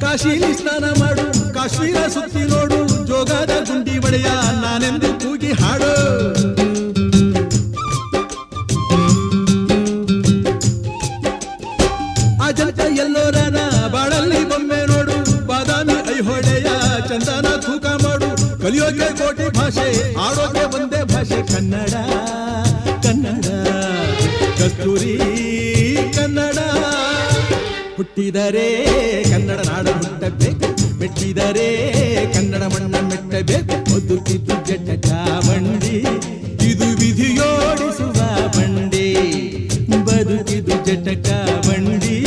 ಕಾಶಿಲಿ ಸ್ನಾನ ಮಾಡು, ಕಾಶ್ಮೀರ ಸುತ್ತಿ ನೋಡು, ಜೋಗದ ಗುಂಡಿ ಒಡೆಯ ನಾನೆಂದು ಕೂಗಿ ಹಾಡು. ಅಜಂತ ಎಲ್ಲೋರನ ಬಾಳಲ್ಲಿ ಬೊಮ್ಮೆ ನೋಡು, ಬಾದಾಮಿ ಐಹೊಳೆಯ ಚಂದನ ತೂಕ ಮಾಡು. ಕಲಿಯೋಕೆ ಕೋಟಿ ಭಾಷೆ, ಆಡೋಕೆ ಒಂದೇ ಭಾಷೆ ಕನ್ನಡ. ಕನ್ನಡ ಕಸ್ತೂರಿ ಕನ್ನಡ. ಹುಟ್ಟಿದರೆ ಕನ್ನಡ ನಾಡ ಹುಟ್ಟಬೇಕು, ಮೆಟ್ಟಿದರೆ ಕನ್ನಡ ಮಣ್ಣ ಮೆಟ್ಟಬೇಕು. ಬದುಕಿದ್ದು ಜಟ ಬಂಡಿ, ಇದು ವಿಧಿಯೋಡಿಸುವ ಬಂಡಿ. ಬದುಕಿದು ಜಟಕ ಬಂಡಿ,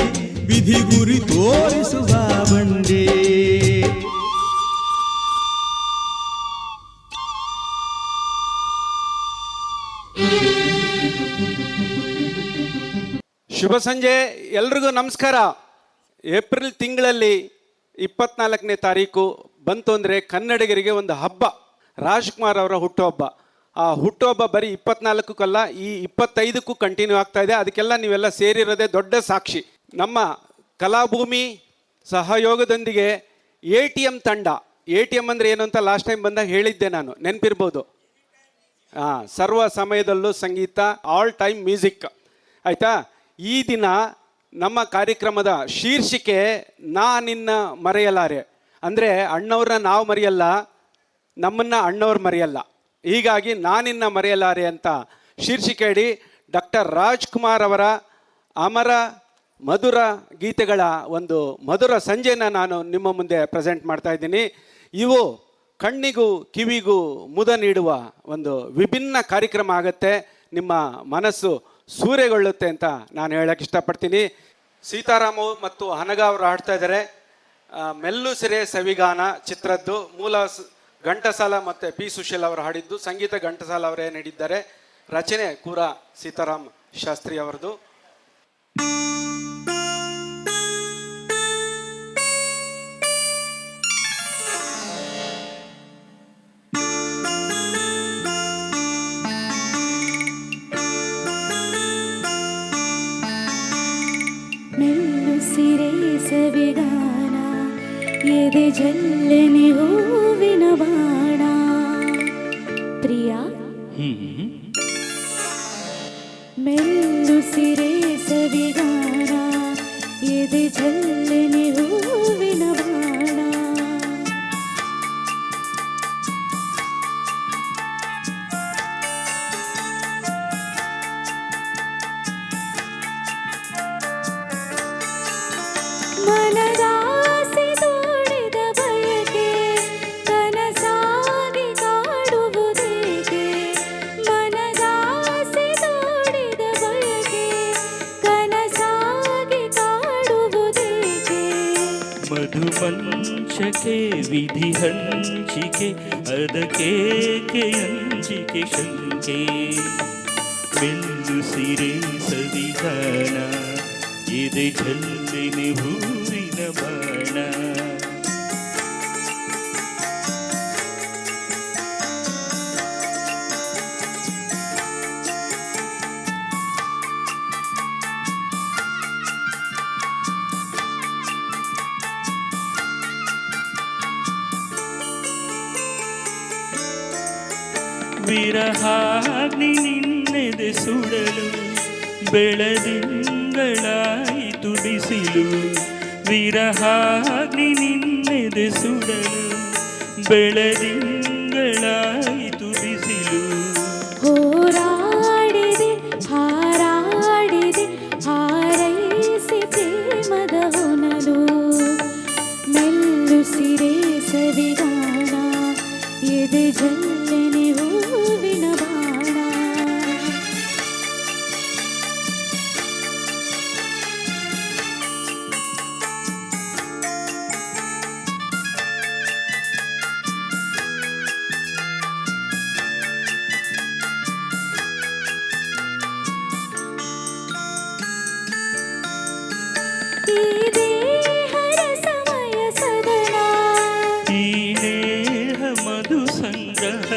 ವಿಧಿ ಗುರಿ ತೋರಿಸುವ ಬಂಡಿ. ಶುಭ ಸಂಜೆ ಎಲ್ರಿಗೂ ನಮಸ್ಕಾರ. ಏಪ್ರಿಲ್ ತಿಂಗಳಲ್ಲಿ 24ನೇ ತಾರೀಕು ಬಂತು ಅಂದರೆ ಕನ್ನಡಿಗರಿಗೆ ಒಂದು ಹಬ್ಬ, ರಾಜ್ಕುಮಾರ್ ಅವರ ಹುಟ್ಟುಹಬ್ಬ. ಆ ಹುಟ್ಟುಹಬ್ಬ ಬರೀ 24ಕ್ಕಲ್ಲ, ಈ 25ಕ್ಕೂ ಕಂಟಿನ್ಯೂ ಆಗ್ತಾ ಇದೆ. ಅದಕ್ಕೆಲ್ಲ ನೀವೆಲ್ಲ ಸೇರಿರೋದೇ ದೊಡ್ಡ ಸಾಕ್ಷಿ. ನಮ್ಮ ಕಲಾಭೂಮಿ ಸಹಯೋಗದೊಂದಿಗೆ ATM ತಂಡ, ATM ಅಂದರೆ ಏನು ಅಂತ ಲಾಸ್ಟ್ ಟೈಮ್ ಬಂದಾಗ ಹೇಳಿದ್ದೆ ನಾನು, ನೆನಪಿರ್ಬೋದು. ಸರ್ವ ಸಮಯದಲ್ಲೂ ಸಂಗೀತ, ಆಲ್ ಟೈಮ್ ಮ್ಯೂಸಿಕ್, ಆಯಿತಾ. ಈ ದಿನ ನಮ್ಮ ಕಾರ್ಯಕ್ರಮದ ಶೀರ್ಷಿಕೆ ನಾ ನಿನ್ನ ಮರೆಯಲಾರೆ. ಅಂದರೆ ಅಣ್ಣವ್ರನ್ನ ನಾವು ಮರೆಯಲ್ಲ, ನಮ್ಮನ್ನು ಅಣ್ಣವ್ರು ಮರೆಯಲ್ಲ. ಹೀಗಾಗಿ ನಾನಿನ್ನ ಮರೆಯಲಾರೆ ಅಂತ ಶೀರ್ಷಿಕೆ ಅಡಿ ಡಾಕ್ಟರ್ ರಾಜ್ಕುಮಾರ್ ಅವರ ಅಮರ ಮಧುರ ಗೀತೆಗಳ ಒಂದು ಮಧುರ ಸಂಜೆನ ನಾನು ನಿಮ್ಮ ಮುಂದೆ ಪ್ರೆಸೆಂಟ್ ಮಾಡ್ತಾ ಇದ್ದೀನಿ. ಇವು ಕಣ್ಣಿಗೂ ಕಿವಿಗೂ ಮುದ ನೀಡುವ ಒಂದು ವಿಭಿನ್ನ ಕಾರ್ಯಕ್ರಮ ಆಗುತ್ತೆ. ನಿಮ್ಮ ಮನಸ್ಸು ಸೂರೆಗೊಳ್ಳುತ್ತೆ ಅಂತ ನಾನು ಹೇಳಕ್ಕೆ ಇಷ್ಟಪಡ್ತೀನಿ. ಸೀತಾರಾಮು ಮತ್ತು ಹನಗ ಅವರು ಹಾಡ್ತಾ ಇದ್ದಾರೆ. ಮೆಲ್ಲು ಸಿರೆ ಸವಿಗಾನ ಚಿತ್ರದ್ದು. ಮೂಲ ಘಂಟಸಾಲ ಮತ್ತು P. ಸುಶೀಲ್ ಅವರು ಹಾಡಿದ್ದು, ಸಂಗೀತ ಘಂಟಸಾಲ ಅವರೇ ನೀಡಿದ್ದಾರೆ. ರಚನೆ ಕೂರ ಸೀತಾರಾಮ್ ಶಾಸ್ತ್ರಿ ಅವರದು. ಮೆಲ್ಲು ಸಿರೆ ಸವಿಗಾನ, ಎದೆ ಜಲ್ಲೆನೆ ಹೂವಿನ ಬಾಣ. ಪ್ರಿಯ ಮೆಲ್ಲು ಸಿರೆ ಸವಿಗಾನ, ಎದೆ ಜಲ್ಲೆನೆ ಹೂವಿನ ಬಾಣ. ಮನದಾಸೆ ತೋಡಿದ ಬಯಕೆ ಕನಸಾಗಿ ಕಾಡುವುದೇಕೆ. ಮನದಾಸೆ ತೋಡಿದ ಬಯಕೆ ಕನಸಾಗಿ ಕಾಡುವುದೇಕೆ. ಮಧುಮಂಚಕೆ ವಿಧಿ ಹಂಚಿಕೆ, ಅದಕ್ಕೇಕೆ ಹಂಚಿಕೆ ಶಂಕೆ. ಮೆಲ್ಲು ಸಿರೆ ಸವಿಗಾನ, ಎದೆ ಜಲ್ಲೆನೆ ಹೂವಿನ ಬಾಣ. ವಿರಹಾಗ್ನಿ ನಿನ್ನೆದೆ ಸುಡಲು, ಬೆಳದಿಂಗಳಾಯಿತು ಬಿಸಿಲು. ವಿರಹಾಗ್ನಿ ನಿನ್ನೆದೆ ಸುಡಲು, ಬೆಳದಿಂಗಳಾಯಿತು ಬಿಸಿಲು. ಹೋರಾಡಿದೆ ಹಾರಾಡಿದೆ ಹಾರೈಸಿ ಪ್ರೇಮದ ಹೊನಲು. ಮೆಲ್ಲು ಸಿರೆ ಸವಿಗಾನ, ಎದೆ ಜಲ್ಲೆನೆ ಹೂವಿನ ಬಾಣ. ಈ ದೇಹರ ಸಮಯ ಸದನ, ಈ ನೇಹ ಮಧು ಸಂಗಮ.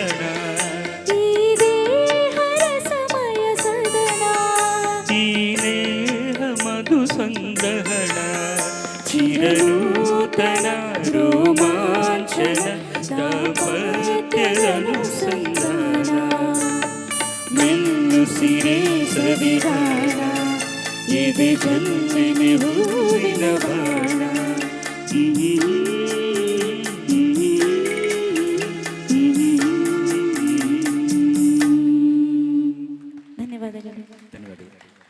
ಚಿರನೂತನ ರೋಮಾಂಚನ ದಾಂಪತ್ಯದನುಸಂಧಾನ ಮೆಲ್ಲುಸಿರೆ ಸವಿಗಾನ ಎದೆ ಜನ್ಮನೆ ಹೂವಿನ ಬಾಣ ಧನ್ಯವಾದಗಳು. ಧನ್ಯವಾದಗಳು.